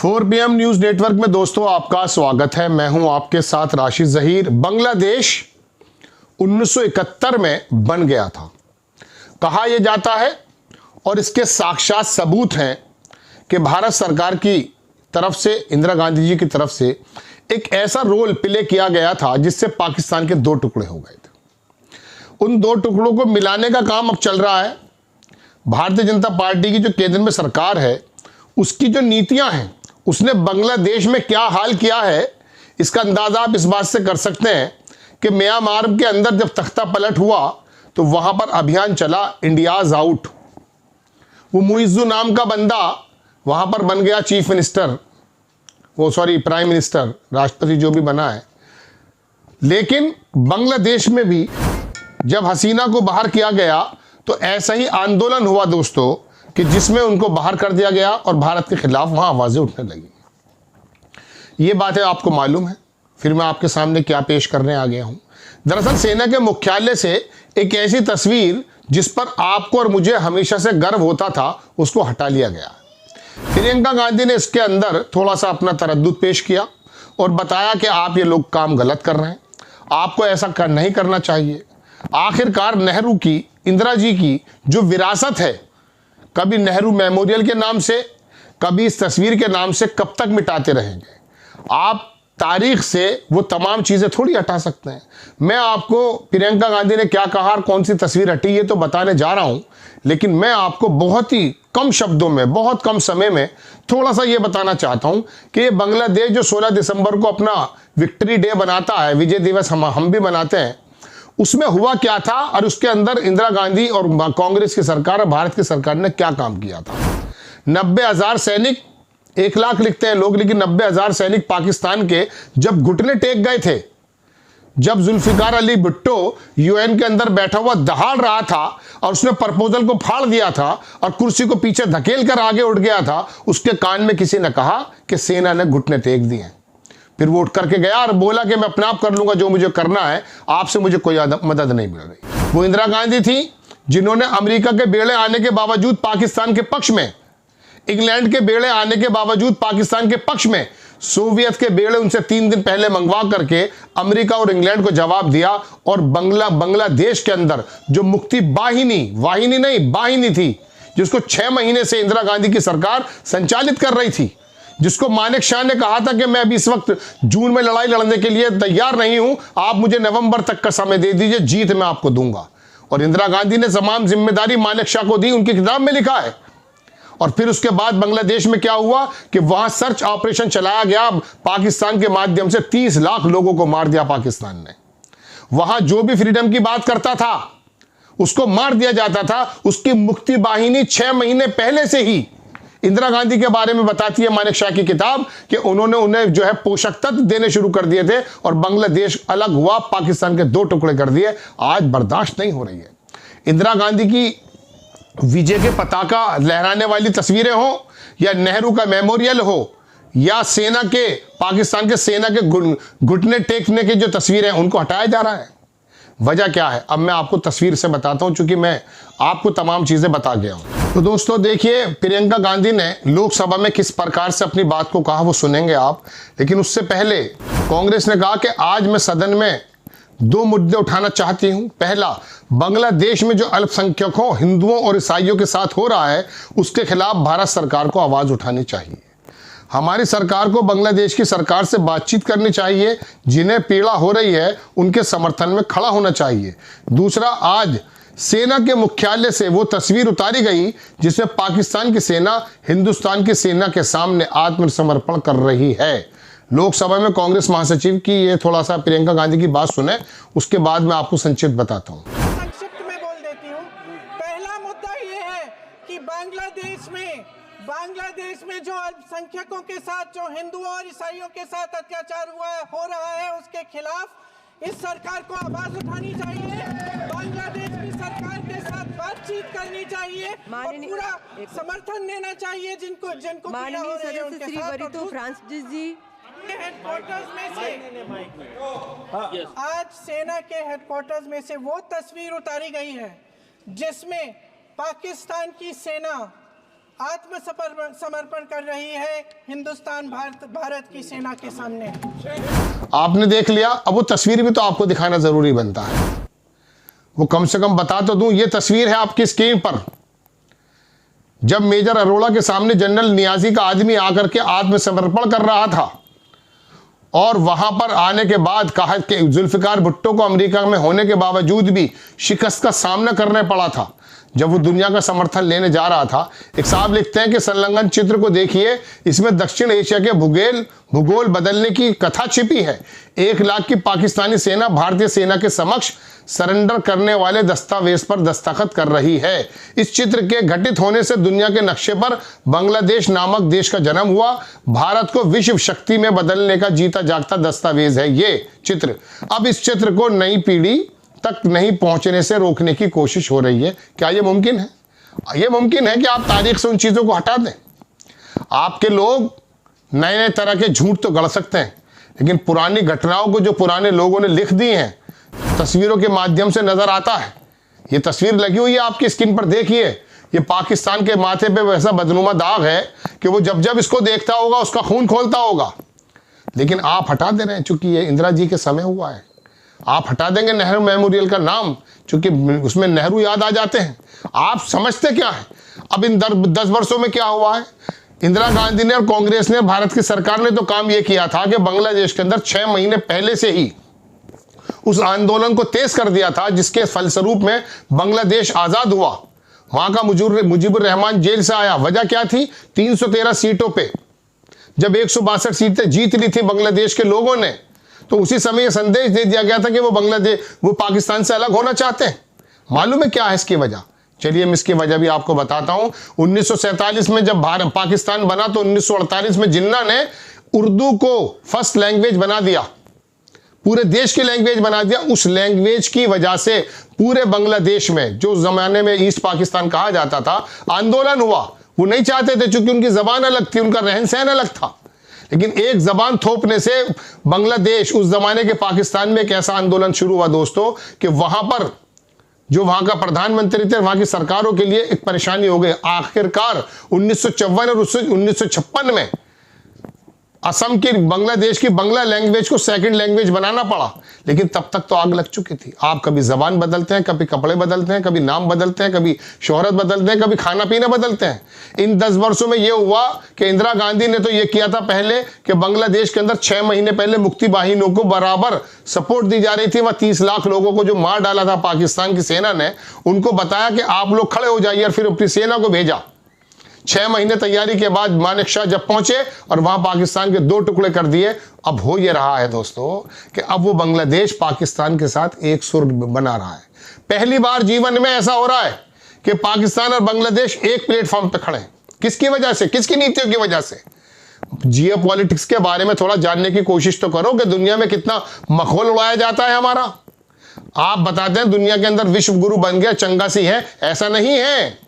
4 PM news network में दोस्तों आपका स्वागत है। मैं हूं आपके साथ राशिद जहीर। बांग्लादेश 1971 में बन गया था, कहा यह जाता है, और इसके साक्षात सबूत हैं कि भारत सरकार की तरफ से, इंदिरा गांधी जी की तरफ से एक ऐसा रोल प्ले किया गया था जिससे पाकिस्तान के 2 टुकड़े हो गए थे। उन 2 टुकड़ों को मिलाने का काम अब चल रहा है। भारतीय जनता पार्टी की जो केंद्र में सरकार है, उसकी जो नीतियां हैं, उसने बांग्लादेश में क्या हाल किया है, इसका अंदाजा आप इस बात से कर सकते हैं कि म्यांमार के अंदर जब तख्ता पलट हुआ तो वहां पर अभियान चला इंडियाज आउट। वो मुइज्जू नाम का बंदा वहां पर बन गया चीफ मिनिस्टर, प्राइम मिनिस्टर, राष्ट्रपति जो भी बना है। लेकिन बांग्लादेश में भी जब हसीना को बाहर किया गया तो ऐसा ही आंदोलन हुआ दोस्तों, कि जिसमें उनको बाहर कर दिया गया और भारत के खिलाफ वहां आवाजें उठने लगी। ये बातें आपको मालूम है। फिर मैं आपके सामने क्या पेश करने आ गया हूं। दरअसल सेना के मुख्यालय से एक ऐसी तस्वीर जिस पर आपको और मुझे हमेशा से गर्व होता था, उसको हटा लिया गया। प्रियंका गांधी ने इसके अंदर थोड़ा सा अपना तरद्दुद पेश किया और बताया कि आप ये लोग काम गलत कर रहे हैं, आपको ऐसा नहीं करना चाहिए। आखिरकार नेहरू की, इंदिरा जी की जो विरासत है, कभी नेहरू मेमोरियल के नाम से, कभी इस तस्वीर के नाम से कब तक मिटाते रहेंगे? आप तारीख से वो तमाम चीज़ें थोड़ी हटा सकते हैं। मैं आपको प्रियंका गांधी ने क्या कहा और कौन सी तस्वीर हटी ये तो बताने जा रहा हूं, लेकिन मैं आपको बहुत ही कम शब्दों में, बहुत कम समय में थोड़ा सा ये बताना चाहता हूं कि बांग्लादेश जो 16 दिसंबर को अपना विक्ट्री डे बनाता है, विजय दिवस हम भी मनाते हैं, उसमें हुआ क्या था और उसके अंदर इंदिरा गांधी और कांग्रेस की सरकार और भारत की सरकार ने क्या काम किया था। 90,000 सैनिक, 1 लाख लिखते हैं लोग, लेकिन 90,000 सैनिक पाकिस्तान के जब घुटने टेक गए थे, जब जुल्फिकार अली भुट्टो यूएन के अंदर बैठा हुआ दहाड़ रहा था और उसने प्रपोजल को फाड़ दिया था और कुर्सी को पीछे धकेल कर आगे उठ गया था, उसके कान में किसी ने कहा कि सेना ने घुटने टेक दिए। फिर वो उठ करके गया और बोला कि मैं अपना आप कर लूंगा जो मुझे करना है, आपसे मुझे कोई मदद नहीं मिल रही। वो इंदिरा गांधी थी जिन्होंने अमेरिका के बेड़े आने के बावजूद पाकिस्तान के पक्ष में, इंग्लैंड के बेड़े आने के बावजूद पाकिस्तान के पक्ष में, सोवियत के बेड़े उनसे 3 दिन पहले मंगवा करके अमेरिका और इंग्लैंड को जवाब दिया। और बांग्लादेश के अंदर जो मुक्ति वाहिनी थी, जिसको 6 महीने से इंदिरा गांधी की सरकार संचालित कर रही थी, जिसको मानेक शाह ने कहा था कि मैं अभी इस वक्त जून में लड़ाई लड़ने के लिए तैयार नहीं हूं, आप मुझे नवंबर तक का समय दे दीजिए, जीत मैं आपको दूंगा। और इंदिरा गांधी ने तमाम जिम्मेदारी मानेक शाह को दी, उनकी किताब में लिखा है। और फिर उसके बाद बांग्लादेश में क्या हुआ कि वहां सर्च ऑपरेशन चलाया गया, पाकिस्तान के माध्यम से 30 लाख लोगों को मार दिया पाकिस्तान ने। वहां जो भी फ्रीडम की बात करता था उसको मार दिया जाता था। उसकी मुक्ति वाहिनी 6 महीने पहले से ही इंदिरा गांधी के बारे में बताती है मानेक शाह की किताब, कि उन्होंने उन्हें जो है पोषक तत्व देने शुरू कर दिए थे और बांग्लादेश अलग हुआ, पाकिस्तान के 2 टुकड़े कर दिए। आज बर्दाश्त नहीं हो रही है। इंदिरा गांधी की विजय के पताका लहराने वाली तस्वीरें हो, या नेहरू का मेमोरियल हो, या सेना के, पाकिस्तान के सेना के घुटने टेकने की जो तस्वीरें, उनको हटाया जा रहा है। वजह क्या है अब मैं आपको तस्वीर से बताता हूं, चूंकि मैं आपको तमाम चीजें बता गया हूं। तो दोस्तों देखिए, प्रियंका गांधी ने लोकसभा में किस प्रकार से अपनी बात को कहा वो सुनेंगे आप। लेकिन उससे पहले कांग्रेस ने कहा कि आज मैं सदन में 2 मुद्दे उठाना चाहती हूं। पहला, बांग्लादेश में जो अल्पसंख्यकों, हिंदुओं और ईसाइयों के साथ हो रहा है, उसके खिलाफ भारत सरकार को आवाज उठानी चाहिए। हमारी सरकार को बांग्लादेश की सरकार से बातचीत करनी चाहिए, जिन्हें पीड़ा हो रही है उनके समर्थन में खड़ा होना चाहिए। दूसरा, आज सेना के मुख्यालय से वो तस्वीर उतारी गई जिसमें पाकिस्तान की सेना हिंदुस्तान की सेना के सामने आत्मसमर्पण कर रही है। लोकसभा में कांग्रेस महासचिव की ये थोड़ा सा प्रियंका गांधी की बात सुने, उसके बाद मैं आपको संक्षिप्त बताता हूँ। संक्षिप्त में बोल देती हूँ। पहला मुद्दा ये है कि बांग्लादेश में जो अल्पसंख्यकों के साथ, जो हिंदुओं और ईसाइयों के साथ अत्याचार हो रहा है, उसके खिलाफ इस सरकार को आवाज उठानी चाहिए। बांग्लादेश की सरकार के साथ बातचीत करनी चाहिए और पूरा समर्थन देना चाहिए जिनको पीड़ा हो रही है उनके साथ। फ्रांसिस जी हेडक्वार्टर्स में से आज सेना के हेडक्वार्टर्स में से वो तस्वीर उतारी गई है जिसमें पाकिस्तान की सेना आत्मसमर्पण कर रही है हिंदुस्तान भारत की सेना के सामने। आपने देख लिया, अब वो तस्वीर भी तो आपको दिखाना जरूरी बनता है। वो कम से कम बता तो दूं, ये तस्वीर है आपकी स्क्रीन पर, जब मेजर अरोड़ा के सामने जनरल नियाजी का आदमी आकर के आत्मसमर्पण कर रहा था और वहां पर आने के बाद कहा कि जुल्फिकार भुट्टो को अमेरिका में होने के बावजूद भी शिकस्त का सामना करना पड़ा था जब वो दुनिया का समर्थन लेने जा रहा था। एक साहब लिखते हैं कि संलग्न चित्र को देखिए, इसमें दक्षिण एशिया के भूगोल बदलने की कथा छिपी है। 1 लाख की पाकिस्तानी सेना भारतीय सेना के समक्ष सरेंडर करने वाले दस्तावेज पर दस्तखत कर रही है। इस चित्र के घटित होने से दुनिया के नक्शे पर बांग्लादेश नामक देश का जन्म हुआ। भारत को विश्व शक्ति में बदलने का जीता जागता दस्तावेज है ये चित्र। अब इस चित्र को नई पीढ़ी तक नहीं पहुंचने से रोकने की कोशिश हो रही है। क्या ये मुमकिन है? ये मुमकिन है कि आप तारीख से उन चीजों को हटा दें। आपके लोग नए नए तरह के झूठ तो गढ़ सकते हैं, लेकिन पुरानी घटनाओं को जो पुराने लोगों ने लिख दी हैं तस्वीरों के माध्यम से नजर आता है। ये तस्वीर लगी हुई है आपकी स्क्रीन पर, देखिए। ये पाकिस्तान के माथे पे वैसा बदनुमा दाग है कि वो जब जब इसको देखता होगा उसका खून खोलता होगा। लेकिन आप हटा दे रहे हैं, चूंकि ये इंदिरा जी के समय हुआ है। आप हटा देंगे नेहरू मेमोरियल का नाम, चूंकि उसमें नेहरू याद आ जाते हैं। आप समझते क्या है? अब इन 10 वर्षों में क्या हुआ है? इंदिरा गांधी ने और कांग्रेस ने, भारत की सरकार ने तो काम यह किया था कि बांग्लादेश के अंदर 6 महीने पहले से ही उस आंदोलन को तेज कर दिया था, जिसके फलस्वरूप में बांग्लादेश आजाद हुआ। वहां का मुजीबुर रहमान जेल से आया। वजह क्या थी? 313 सीटों पे जब 162 सीटें जीत ली थी बांग्लादेश के लोगों ने, तो उसी समय यह संदेश दे दिया गया था कि वो पाकिस्तान से अलग होना चाहते हैं। मालूम है क्या है इसकी वजह? चलिए मैं इसकी वजह भी आपको बताता हूं। 1947 में जब पाकिस्तान बना तो 1948 में जिन्ना ने उर्दू को फर्स्ट लैंग्वेज बना दिया, पूरे देश की लैंग्वेज बना दिया। उस लैंग्वेज की वजह से पूरे बांग्लादेश में, जो जमाने में ईस्ट पाकिस्तान कहा जाता था, आंदोलन हुआ। वो नहीं चाहते थे, क्योंकि उनकी जबान अलग थी, उनका रहन सहन अलग था। लेकिन एक जबान थोपने से बांग्लादेश, उस जमाने के पाकिस्तान में एक ऐसा आंदोलन शुरू हुआ दोस्तों कि वहां पर जो वहां का प्रधानमंत्री थे, वहां की सरकारों के लिए एक परेशानी हो गई। आखिरकार 1954 और 1956 में असम की, बांग्लादेश की बांग्ला लैंग्वेज को सेकंड लैंग्वेज बनाना पड़ा। लेकिन तब तक तो आग लग चुकी थी। आप कभी जबान बदलते हैं, कभी कपड़े बदलते हैं, कभी नाम बदलते हैं, कभी शोहरत बदलते हैं, कभी खाना पीना बदलते हैं। इन 10 वर्षों में यह हुआ कि इंदिरा गांधी ने तो यह किया था पहले कि बांग्लादेश के अंदर 6 महीने पहले मुक्ति बाहिनियों को बराबर सपोर्ट दी जा रही थी। वह 30 लाख लोगों को जो मार डाला था पाकिस्तान की सेना ने, उनको बताया कि आप लोग खड़े हो जाइए, और फिर अपनी सेना को भेजा। 6 महीने तैयारी के बाद मानेक शाह जब पहुंचे और वहां पाकिस्तान के 2 टुकड़े कर दिए। अब हो ये रहा है दोस्तों कि अब वो बांग्लादेश पाकिस्तान के साथ एक सुर बना रहा है। पहली बार जीवन में ऐसा हो रहा है कि पाकिस्तान और बांग्लादेश एक प्लेटफॉर्म पे खड़े हैं। किसकी वजह से? किसकी नीतियों की वजह से? जियोपॉलिटिक्स के बारे में थोड़ा जानने की कोशिश तो करो कि दुनिया में कितना मखौल उड़ाया जाता है हमारा। आप बताते हैं दुनिया के अंदर विश्व गुरु बन गया, चंगा सी है। ऐसा नहीं है।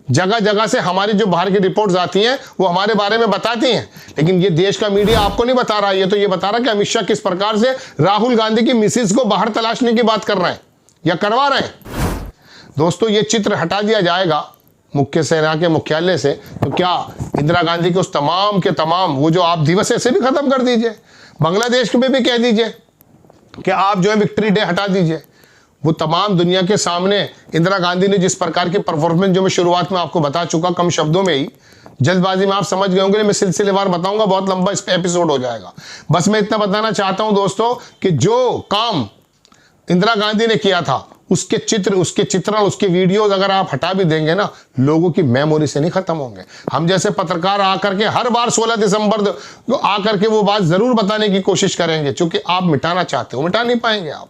जगह जगह से हमारी जो बाहर की रिपोर्ट्स आती हैं वो हमारे बारे में बताती हैं, लेकिन ये देश का मीडिया आपको नहीं बता रहा है। ये तो ये बता रहा है कि अमित शाह किस प्रकार से राहुल गांधी की मिसेज को बाहर तलाशने की बात कर रहे हैं या करवा रहे हैं। दोस्तों ये चित्र हटा दिया जाएगा मुख्य सेना के मुख्यालय से, तो क्या इंदिरा गांधी के उस तमाम के तमाम वो जो आप दिवस ऐसे भी खत्म कर दीजिए। बांग्लादेश में भी कह दीजिए कि आप जो है विक्ट्री डे हटा दीजिए। वो तमाम दुनिया के सामने इंदिरा गांधी ने जिस प्रकार की परफॉर्मेंस, जो मैं शुरुआत में आपको बता चुका कम शब्दों में ही, जल्दबाजी में आप समझ गए होंगे, मैं सिलसिलेवार बताऊंगा, बहुत लंबा इस एपिसोड हो जाएगा। बस मैं इतना बताना चाहता हूं दोस्तों कि जो काम इंदिरा गांधी ने किया था, उसके चित्र, उसके चित्रण, उसके वीडियोस अगर आप हटा भी देंगे ना, लोगों की मेमोरी से नहीं खत्म होंगे। हम जैसे पत्रकार आकर के हर बार 16 दिसंबर को आकर के वो बात जरूर बताने की कोशिश करेंगे, क्योंकि आप मिटाना चाहते हो, मिटा नहीं पाएंगे आप।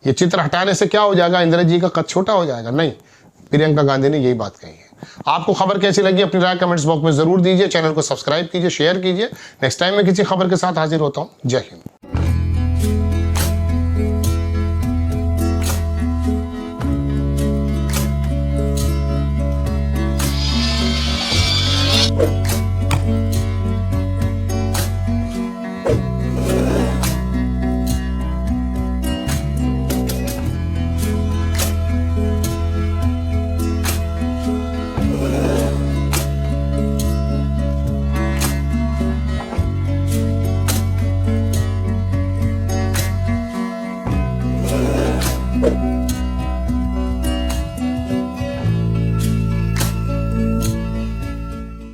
ये चित्र हटाने से क्या हो जाएगा? इंदिरा जी का कद छोटा हो जाएगा? नहीं, प्रियंका गांधी ने यही बात कही है। आपको खबर कैसी लगी अपनी राय कमेंट्स बॉक्स में जरूर दीजिए। चैनल को सब्सक्राइब कीजिए, शेयर कीजिए। नेक्स्ट टाइम मैं किसी खबर के साथ हाजिर होता हूं। जय हिंद।